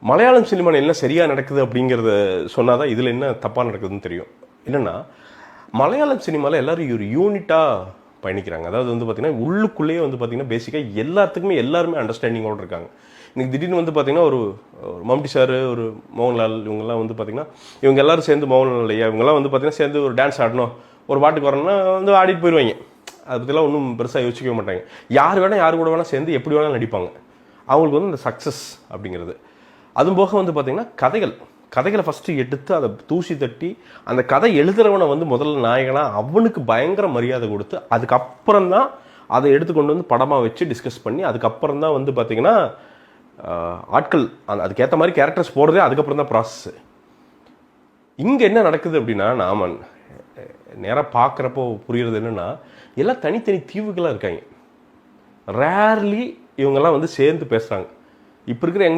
மலையாளம் சினிமாவில் என்ன சரியாக நடக்குது அப்படிங்கிறத சொன்னால் தான் இதில் என்ன தப்பாக நடக்குதுன்னு தெரியும். என்னென்னா மலையாளம் சினிமாவில் எல்லோரும் ஒரு யூனிட்டாக பயணிக்கிறாங்க. அதாவது வந்து பார்த்திங்கன்னா உள்ளுக்குள்ளேயே வந்து பார்த்திங்கன்னா பேசிக்காக எல்லாத்துக்குமே எல்லாருமே அண்டர்ஸ்டாண்டிங்கோடு இருக்காங்க. இன்றைக்கி திடீர்னு வந்து பார்த்திங்கன்னா ஒரு மம்டி சார், ஒரு மோகன்லால், இவங்கெல்லாம் வந்து பார்த்திங்கன்னா இவங்க எல்லோரும் சேர்ந்து மோகன்லால் ஐயா இவங்கெல்லாம் வந்து பார்த்திங்கன்னா சேர்ந்து ஒரு டான்ஸ் ஆடணும், ஒரு பாட்டுக்கு வரணும்னா வந்து ஆடிட்டு போயிடுவாங்க. அதை பற்றிலாம் ஒன்றும் பெருசாக யோசிக்கவே மாட்டாங்க. யார் வேணால் யார் கூட வேணால் சேர்ந்து எப்படி வேணாலும் நடிப்பாங்க. அவங்களுக்கு வந்து இந்த சக்ஸஸ் அப்படிங்கிறது. அதுவும் போக வந்து பார்த்திங்கன்னா கதைகளை ஃபஸ்ட்டு எடுத்து அதை தூசி தட்டி அந்த கதை எழுதுகிறவனை வந்து முதல்ல நாயகனாக அவனுக்கு பயங்கர மரியாதை கொடுத்து அதுக்கப்புறம் தான் அதை எடுத்து கொண்டு வந்து படமாக வச்சு டிஸ்கஸ் பண்ணி அதுக்கப்புறம் தான் வந்து பார்த்திங்கன்னா ஆட்கள் அதுக்கேற்ற மாதிரி கேரக்டர்ஸ் போடுறதே அதுக்கப்புறம் தான் ப்ராசஸ்ஸு. இங்கே என்ன நடக்குது அப்படின்னா நாம் நேராக பார்க்குறப்போ புரிகிறது என்னென்னா எல்லாம் தனித்தனி தீவுகளாக இருக்காங்க. ரேர்லி இவங்கெல்லாம் வந்து சேர்ந்து பேசுகிறாங்க. இப்போ இருக்கிற யங்